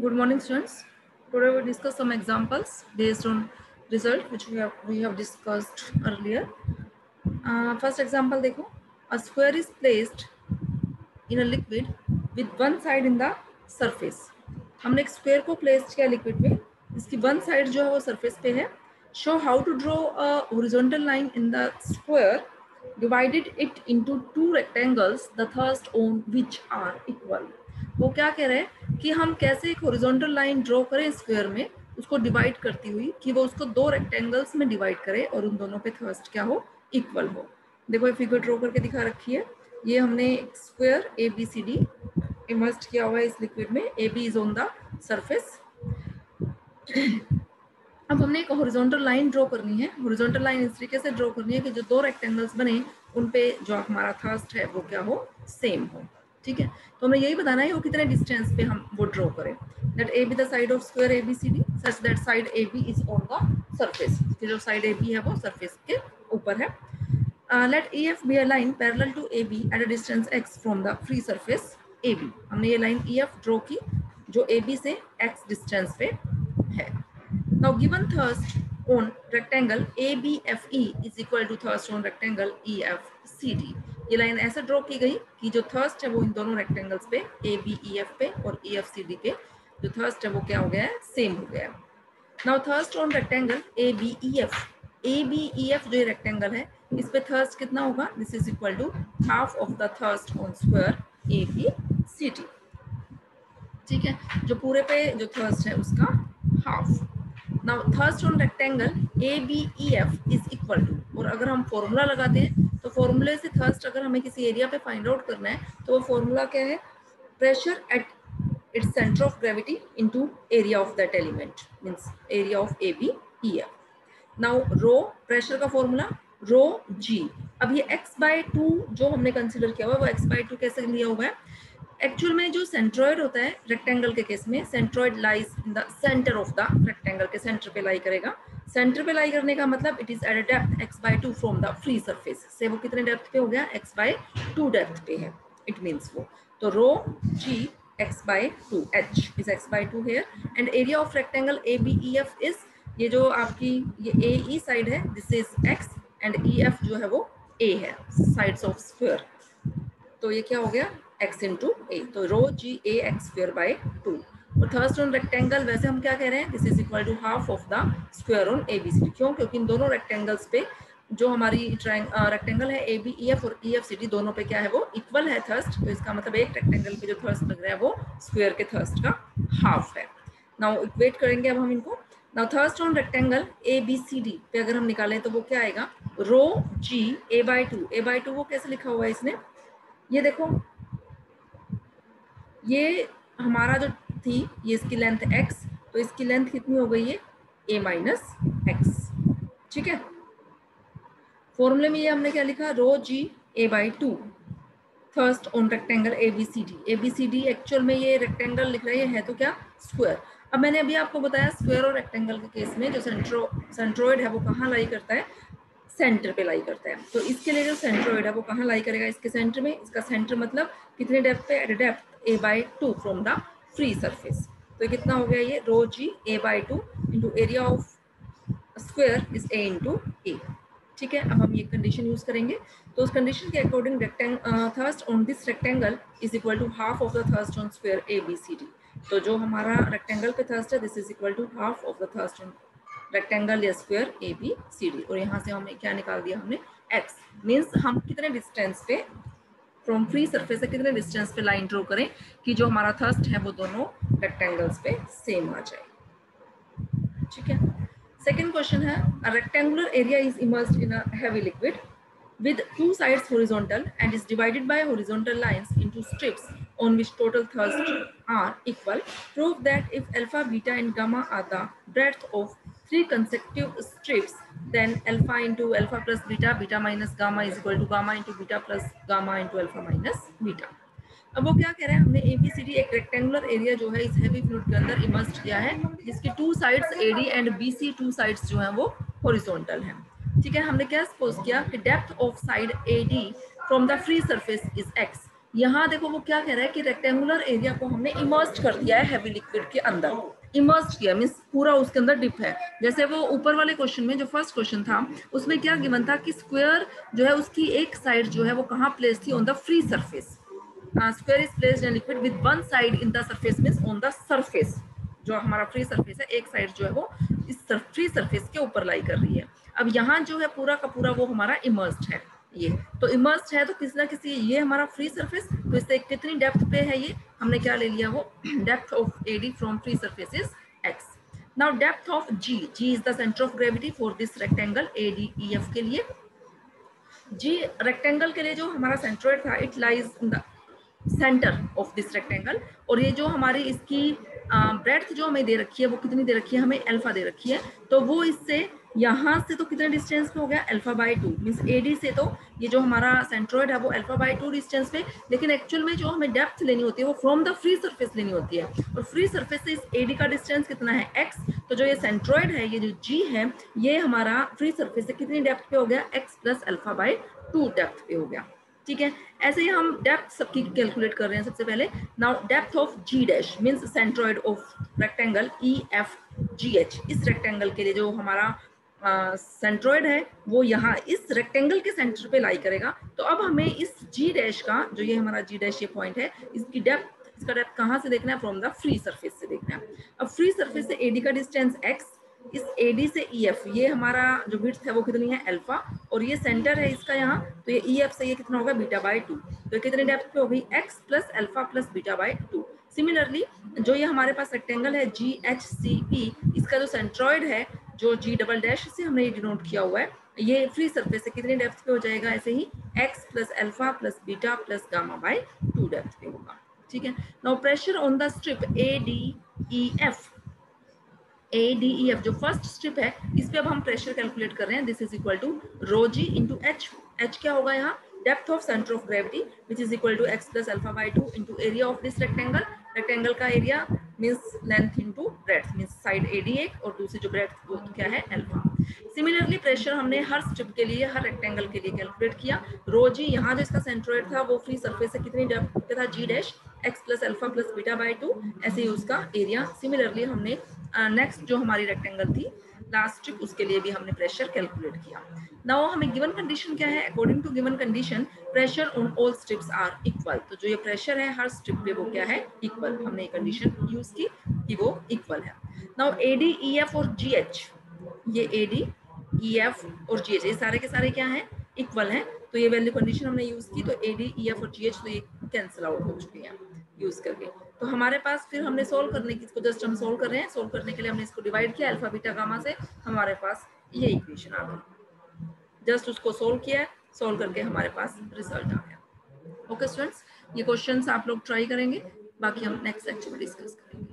Good morning, students. Today we discuss some examples based on result which we have discussed earlier. First example देखो, a square is placed in a liquid with one side in the surface. हमने एक square को place किया liquid में, इसकी one side जो है वो सरफेस पे है. Show how to draw a horizontal line in the square. Divided it into two rectangles, the thirst on which are equal. वो क्या कह रहे हैं कि हम कैसे एक हॉरिजॉन्टल लाइन ड्रॉ करें स्क्वायर में, उसको डिवाइड करती हुई कि वो उसको दो रेक्टेंगल्स में डिवाइड करे और उन दोनों पे थर्स्ट क्या हो, इक्वल हो. देखो ये फिगर ड्रॉ करके दिखा रखी है. ये हमने square A B C D immersed किया हुआ है इस लिक्विड में. A B is on the surface. अब हमने एक हॉरिजॉन्टल लाइन ड्रॉ करनी है. हॉरिजॉन्टल लाइन इस तरीके से ड्रॉ करनी है कि जो दो रेक्टेंगल्स बने उन पे जो हमारा थर्स्ट है वो क्या हो, सेम हो. ठीक है, तो हमें यही बताना है वो कितने डिस्टेंस पे हम वो ड्रॉ करें. That A B the side of square A B C D such that side A B is on the surface. जो साइड ए बी है वो सरफेस के ऊपर है. Let E F be a line parallel to A B at a distance x from the free surface A B. हमने ये line E F draw की जो ए बी से एक्स डिस्टेंस पे है. Now given thrust on rectangle ABFE is equal to thrust on rectangle EFCD. ये line ऐसे draw की गई कि जो थर्स्ट है वो इन दोनों रेक्टेंगल्स पे ABEF पे और EFCD पे जो थर्स्ट है वो क्या हो गया है, सेम हो गया है. Now thrust on rectangle ABEF जो ये रेक्टेंगल है इस पे थर्स्ट कितना होगा, this is equal to half of the thrust on square ABCD. ठीक है, जो पूरे पे जो थर्स्ट है उसका half. Now thrust on rectangle ABEF is equal to, और अगर हम फॉर्मूला लगाते हैं तो फॉर्मूले से थर्स्ट अगर हमें किसी एरिया पे फाइंड आउट करना है तो वो फॉर्मूला क्या है, pressure at its centre of gravity into area of that element means area of ABEF. Now rho pressure का फॉर्मूला रो जी. अब ये x/2 जो हमने कंसीडर किया हुआ है वो x/2 कैसे लिया हुआ है. एक्चुअल में जो सेंट्रॉइड होता है रेक्टेंगल के केस में, centroid lies in the centre of the rectangle के सेंटर पे लाई करेगा. सेंटर पे लाई करने का मतलब it is at a depth x/2 from the free surface से. वो कितने डेप्थ पे हो गया, x/2 डेप्थ पे है. इट मींस वो तो रो जी x/2 h is x/2 here and area of rectangle ABEF is, ये जो आपकी ये AE साइड है this is x and EF जो है वो A है, साइड्स ऑफ स्क्वायर. तो ये क्या हो गया x इंटू ए. तो रो जी ए एक्स स्क्वायर बाय 2. और थर्स्ट ऑन रेक्टेंगल वैसे हम क्या कह रहे हैं, this is equal to half of the square on ABCD. क्यों, क्योंकि इन दोनों रेक्टेंगल्स पे जो हमारी रेक्टेंगल है ABEF और EFCD दोनों पे क्या है वो इक्वल है थर्स्ट. तो इसका मतलब एक रेक्टेंगल पे जो थर्स्ट लग रहा है वो स्क्वायर के थर्स्ट का हाफ है. नाउ इक्वेट करेंगे अब हम इनको. Now thrust on rectangle ABCD पे अगर हम निकालें तो वो क्या आएगा, रो जी A/2. A/2 वो कैसे लिखा हुआ है इसने, ये देखो ये हमारा जो थी ये इसकी लेंथ x, तो इसकी लेंथ कितनी हो गई है A-x. ठीक है, फॉर्मूले में ये हमने क्या लिखा, rho g A/2 thrust on rectangle ABCD. ABCD actual में ये रेक्टेंगल लिख रहा है तो क्या, स्क्वायर. अब मैंने अभी आपको बताया स्क्वायर और रेक्टेंगल के केस में जो सेंट्रोइड है वो कहाँ लाई करता है, सेंटर पे लाई करता है. तो इसके लिए जो सेंट्रोइड है वो कहाँ लाई करेगा, इसके सेंटर में. इसका सेंटर मतलब कितने डेप्थ पे, at depth A/2 from the free surface. तो कितना हो गया, ये rho g A/2 into area of square is A into A. ठीक है, अब हम ये कंडीशन यूज करेंगे. तो उस कंडीशन के according thrust on this rectangle is equal to half of the thrust on square ABCD. तो जो हमारा रेक्टेंगल पे थर्स्ट है this is equal to half of the thrust on rectangle या स्क्वायर ABCD. और यहाँ से हमने क्या निकाल दिया, हमने x. मीन्स हम कितने डिस्टेंस पे फ्रॉम फ्री सरफेस से कितने डिस्टेंस पे लाइन ड्रॉ करें कि जो हमारा थर्स्ट है वो दोनों रेक्टेंगल्स पे सेम आ जाए. ठीक है, सेकेंड क्वेश्चन है, a rectangular area is immersed in a heavy liquid with two sides horizontal and is divided by horizontal lines into strips on which total thrust are equal. Prove that if alpha, beta and gamma are the breadth of three consecutive strips, then alpha into alpha plus beta, beta minus gamma is equal to gamma into beta plus gamma into alpha minus beta. अब वो क्या कह रहे हैं, हमने ABCD एक rectangular area जो है इस हैवी फ्लूइड के अंदर इमर्स्ड किया है जिसकी two sides AD and BC two sides जो है वो हॉरिजॉन्टल हैं. ठीक है, हमने क्या सपोज किया कि depth of side AD from the free surface is x. यहाँ देखो वो क्या कह रहा है कि रेक्टेंगुलर एरिया को हमने इमर्ज कर दिया है हैवी लिक्विड के अंदर। इमर्ज किया मीन्स पूरा उसके अंदर डिप है। जैसे वो ऊपर वाले क्वेश्चन में जो फर्स्ट क्वेश्चन था उसमें क्या गिवन था कि स्क्वायर जो है उसकी एक साइड जो है वो कहाँ प्लेस थी, on the free surface. Square is placed in liquid with one side in the surface means on the surface. जो हमारा फ्री सरफेस है एक साइड जो है वो इस फ्री सरफेस के ऊपर लाई कर रही है। अब यहाँ जो है पूरा का पूरा वो हमारा इमर्स्ड है। ये तो इमर्स्ड है तो किसी ना किसी, ये हमारा फ्री सरफेस, तो इससे कितनी डेप्थ पे है ये हमने क्या ले लिया, वो depth of AD from free surface is x. Now depth of G, G is the centre of gravity for this rectangle ADEF के लिए। जी रेक्टेंगल के लिए जो हमारा सेंट्रोइड था, it lies in the centre of this rectangle. और ये जो हमारी इसकी ब्रेड्थ जो हमें दे रखी है वो कितनी दे रखी है, हमें अल्फा दे रखी है। तो वो इससे यहाँ से तो कितने डिस्टेंस पे हो गया, अल्फा/2 मीन्स AD से तो ये जो हमारा सेंट्रोइड है वो अल्फा/2 डिस्टेंस पे। लेकिन एक्चुअल में जो हमें डेप्थ लेनी होती है वो फ्रॉम द फ्री सरफेस लेनी होती है, और फ्री सरफेस से इस AD का डिस्टेंस कितना है, x। तो जो ये सेंट्रोइड है, ये जो G है, ये हमारा फ्री सरफेस से कितनी डेप्थ पे हो गया, x + अल्फा/2 डेप्थ पे हो गया। ठीक है, ऐसे ही हम डेप्थ सबकी कैलकुलेट कर रहे हैं। सबसे पहले now depth of G dash means centroid of rectangle EFGH। इस रेक्टेंगल के लिए जो हमारा सेंट्रोइड है वो यहाँ इस रेक्टेंगल के सेंटर पे लाई करेगा। तो अब हमें इस G डैश का, जो ये हमारा G डैश ये पॉइंट है, इसकी डेप्थ, इसका डेप्थ कहाँ से देखना है, फ्रॉम द फ्री सरफेस से देखना है। अब फ्री सरफेस से AD का डिस्टेंस x, इस AD से EF, ये हमारा जो विड्थ है वो कितनी है, अल्फा, और ये सेंटर है इसका यहाँ, तो ये EF से ये कितना होगा, β/2। तो ये कितनी डेप्थ पे हो गई, x + अल्फा + β/2। सिमिलरली जो ये हमारे पास रेक्टेंगल है GHCP, इसका जो सेंट्रॉइड है जो G डबल डैश से हमने ये डिनोट किया हुआ है, ये फ्री सरफेस से कितनी डेप्थ पे हो जाएगा, ऐसे ही x + अल्फा + बीटा + गामा/2 डेप्थ पे होगा। ठीक है, now pressure on the strip ADEF जो फर्स्ट स्ट्रिप है, इस पे अब हम प्रेशर कैलकुलेट कर रहे हैं। This is equal to ρg × h। h क्या होगा यहाँ, depth of centre of gravity, which is equal to x + अल्फा/2 × area of this rectangle. Rectangle का area means length into breadth, means side AD एक और दूसरी जो ब्रेड्थ वो क्या है, अल्फा। सिमिलरली प्रेशर हमने हर स्ट्रिप के लिए, हर रेक्टेंगल के लिए कैलकुलेट किया। ρg यहाँ जो इसका सेंट्रोइड था वो फ्री सरफेस से कितनी डेप्थ पे था, G डैश, x + अल्फा + β/2, ऐसे ही उसका एरिया। सिमिलरली हमने नेक्स्ट जो हमारी रेक्टेंगल थी लास्ट स्ट्रिप, उसके लिए भी हमने प्रेशर कैलकुलेट किया। नाउ हमें गिवन कंडीशन क्या है, according to given condition pressure on all strips are equal. तो जो ये प्रेशर है हर स्ट्रिप पे वो क्या है, इक्वल। हमने ये कंडीशन यूज की कि वो इक्वल है। नाउ ADEF और GH, ये ADEF और GH ये सारे के सारे क्या है, इक्वल हैं। तो ये वैल्यू कंडीशन हमने यूज की, तो ADEF और GH तो ये कैंसिल आउट हो चुके हैं यूज करके। तो हमारे पास फिर हमने सोल्व करने की, इसको जस्ट हम सोल्व कर रहे हैं। सोल्व करने के लिए हमने इसको डिवाइड किया अल्फा बीटा गामा से, हमारे पास ये इक्वेशन आ गई। जस्ट उसको सोल्व किया, सोल्व करके हमारे पास रिजल्ट आ गया। ओके स्टूडेंट्स, ये क्वेश्चंस आप लोग ट्राई करेंगे, बाकी हम नेक्स्ट लेक्चर में डिस्कस करेंगे।